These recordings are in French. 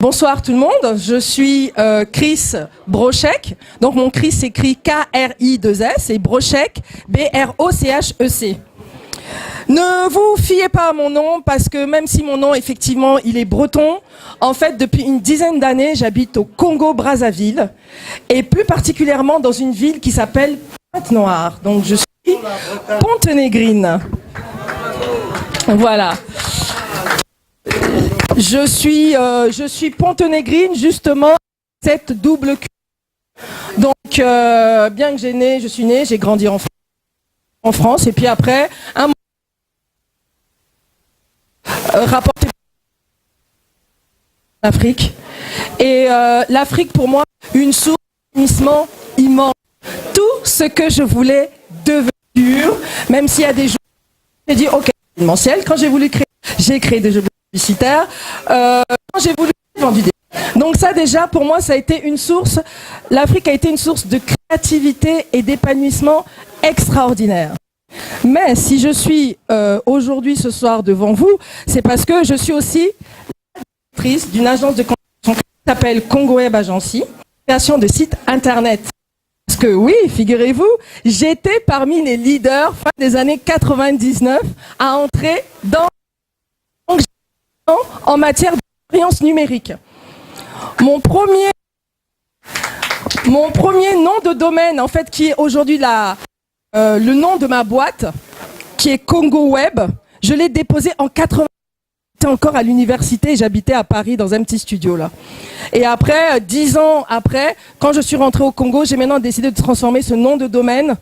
Bonsoir tout le monde, je suis Chris Brochek, donc mon Chris s'écrit K-R-I-2-S et Brochek, B-R-O-C-H-E-C. Ne vous fiez pas à mon nom parce que même si mon nom effectivement il est breton, en fait depuis une dizaine d'années j'habite au Congo-Brazzaville et plus particulièrement dans une ville qui s'appelle Pointe-Noire, donc je suis Pontenegrine. Voilà. Je suis Pontenegrine, justement, cette double culture. Donc, bien que je suis née, j'ai grandi en France, et puis après, un moment, rapporté l'Afrique. Et l'Afrique, pour moi, une source d'épanouissement immense. Tout ce que je voulais devenir, même s'il y a des jours, j'ai dit, ok, événementiel. Quand j'ai voulu créer, j'ai créé des jeux publicitaires. Quand j'ai voulu vendre des... Donc ça déjà pour moi ça a été une source, l'Afrique a été une source de créativité et d'épanouissement extraordinaire. Mais si je suis aujourd'hui ce soir devant vous, c'est parce que je suis aussi la directrice d'une agence de communication qui s'appelle Congo Web Agency, création de sites internet. Parce que oui, figurez-vous, j'étais parmi les leaders fin des années 99 à entrer en matière d'expérience numérique. Mon premier nom de domaine, en fait, qui est aujourd'hui le nom de ma boîte, qui est Congo Web, je l'ai déposé en 80. J'étais encore à l'université, j'habitais à Paris dans un petit studio là. Et après, 10 ans après, quand je suis rentrée au Congo, j'ai maintenant décidé de transformer ce nom de domaine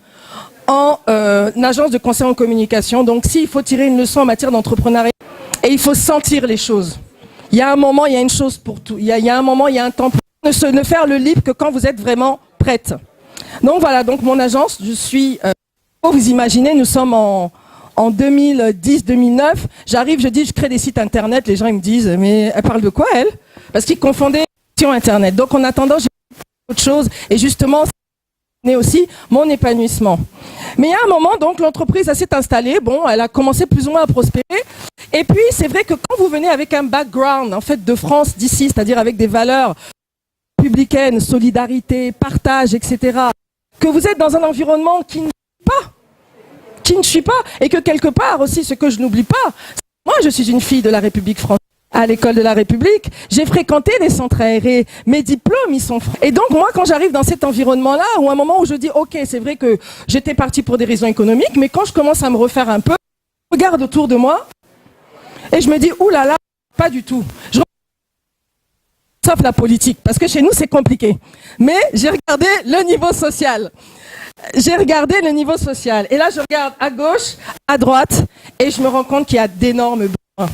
en agence de conseil en communication. Donc, s'il faut tirer une leçon en matière d'entrepreneuriat, et il faut sentir les choses. Il y a un moment, il y a une chose pour tout. Il y a un moment, il y a un temps pour ne faire le libre que quand vous êtes vraiment prête. Donc voilà, donc mon agence, je suis... vous imaginez, nous sommes en 2010-2009. J'arrive, je dis, je crée des sites internet. Les gens ils me disent, mais elle parle de quoi elle? Parce qu'ils confondaient sur internet. Donc en attendant, j'ai fait autre chose. Et justement, c'est aussi mon épanouissement. Mais il y a un moment, donc l'entreprise s'est installée. Bon, elle a commencé plus ou moins à prospérer. Et puis, c'est vrai que quand vous venez avec un background, en fait, de France, d'ici, c'est-à-dire avec des valeurs républicaines, solidarité, partage, etc., que vous êtes dans un environnement qui ne suit pas, et que quelque part aussi, ce que je n'oublie pas, moi, je suis une fille de la République française. À l'école de la République, j'ai fréquenté les centres aérés, mes diplômes, ils sont français. Et donc, moi, quand j'arrive dans cet environnement-là, ou un moment où je dis, ok, c'est vrai que j'étais partie pour des raisons économiques, mais quand je commence à me refaire un peu, je regarde autour de moi, et je me dis, oulala, pas du tout. Sauf la politique, parce que chez nous, c'est compliqué. Mais j'ai regardé le niveau social. Et là, je regarde à gauche, à droite, et je me rends compte qu'il y a d'énormes besoins.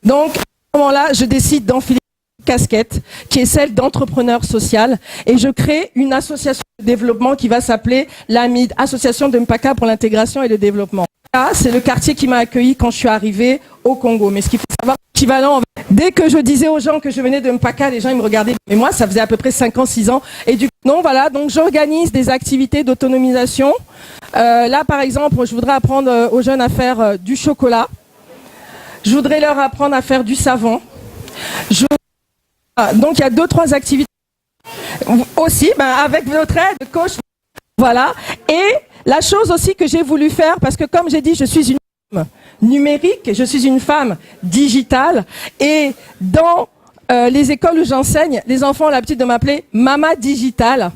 Donc, à ce moment-là, je décide d'enfiler une casquette, qui est celle d'entrepreneur social, et je crée une association de développement qui va s'appeler l'AMID, Association de Mpaka pour l'intégration et le développement. Là, c'est le quartier qui m'a accueilli quand je suis arrivée au Congo. Mais ce qu'il faut savoir, équivalent, dès que je disais aux gens que je venais de Mpaka, les gens ils me regardaient. Mais moi, ça faisait à peu près 5 ans, 6 ans. Et du coup, non, voilà, donc j'organise des activités d'autonomisation. Là, par exemple, je voudrais apprendre aux jeunes à faire du chocolat. Je voudrais leur apprendre à faire du savon. Donc, il y a 2-3 activités. Aussi, avec votre aide, coach. Voilà. Et la chose aussi que j'ai voulu faire, parce que comme j'ai dit, je suis une femme numérique, je suis une femme digitale, et dans les écoles où j'enseigne, les enfants ont l'habitude de m'appeler Mama Digitale.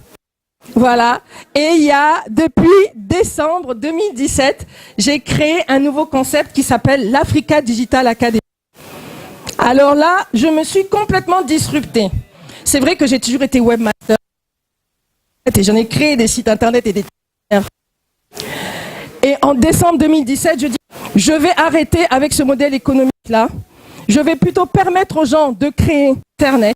Voilà. Et il y a, depuis décembre 2017, j'ai créé un nouveau concept qui s'appelle l'Africa Digital Academy. Alors là, je me suis complètement disruptée. C'est vrai que j'ai toujours été webmaster. Et j'en ai créé des sites internet et des... Et en décembre 2017, je dis, je vais arrêter avec ce modèle économique-là. Je vais plutôt permettre aux gens de créer Internet,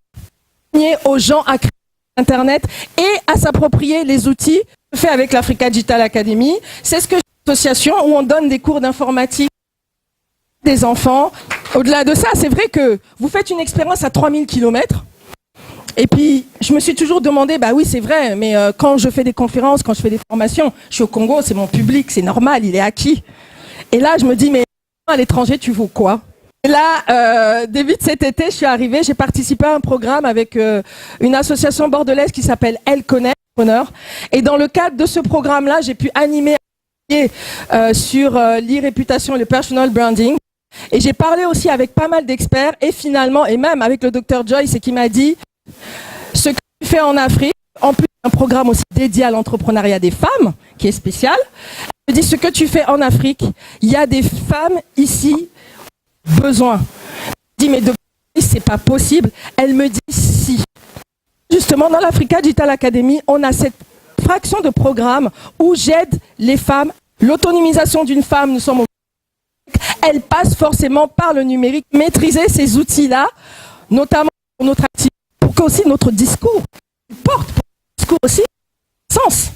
aux gens à créer Internet et à s'approprier les outils faits avec l'Africa Digital Academy. C'est ce que j'ai une association où on donne des cours d'informatique des enfants. Au-delà de ça, c'est vrai que vous faites une expérience à 3000 km. Et puis, je me suis toujours demandé, bah oui, c'est vrai, mais quand je fais des conférences, quand je fais des formations, je suis au Congo, c'est mon public, c'est normal, il est acquis. Et là, je me dis, mais à l'étranger, tu vaux quoi? Et là, début de cet été, je suis arrivée, j'ai participé à un programme avec une association bordelaise qui s'appelle Elle Connect. Et dans le cadre de ce programme-là, j'ai pu animer sur l'e-réputation et le personal branding. Et j'ai parlé aussi avec pas mal d'experts et finalement, et même avec le docteur Joyce, qui m'a dit ce que tu fais en Afrique, en plus d'un programme aussi dédié à l'entrepreneuriat des femmes, qui est spécial, elle me dit ce que tu fais en Afrique, il y a des femmes ici besoin. Je dis mais docteur, c'est pas possible. Elle me dit si. Justement, dans l'Africa Digital Academy, on a cette fraction de programme où j'aide les femmes. L'autonomisation d'une femme, nous sommes au... Elle passe forcément par le numérique. Maîtriser ces outils-là, notamment pour notre activité, pour que aussi notre discours porte, pour notre discours aussi sens.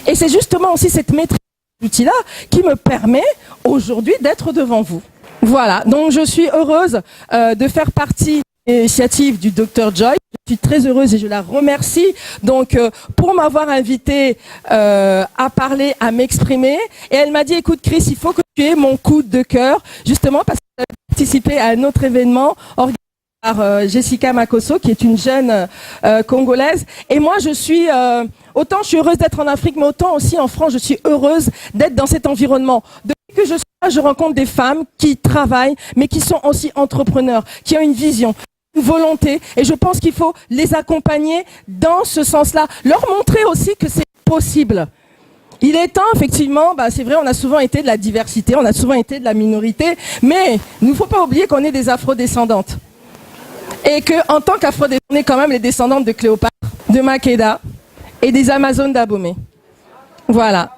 Et c'est justement aussi cette maîtrise de ces outils-là qui me permet aujourd'hui d'être devant vous. Voilà, donc je suis heureuse de faire partie de l'initiative du Dr Joy. Je suis très heureuse et je la remercie donc pour m'avoir invitée à parler, à m'exprimer. Et elle m'a dit, écoute Chris, il faut que tu aies mon coup de cœur, justement parce que j'ai participé à un autre événement organisé par Jessica Makosso, qui est une jeune Congolaise. Et moi, je suis... autant je suis heureuse d'être en Afrique, mais autant aussi en France, je suis heureuse d'être dans cet environnement. Depuis que je suis là, je rencontre des femmes qui travaillent, mais qui sont aussi entrepreneurs, qui ont une vision, une volonté. Et je pense qu'il faut les accompagner dans ce sens-là. Leur montrer aussi que c'est possible. Il est temps, effectivement, c'est vrai, on a souvent été de la diversité, on a souvent été de la minorité, mais il ne faut pas oublier qu'on est des afrodescendantes. Et qu'en tant qu'afrodescendantes, on est quand même les descendantes de Cléopâtre, de Makeda et des Amazones d'Abomey. Voilà.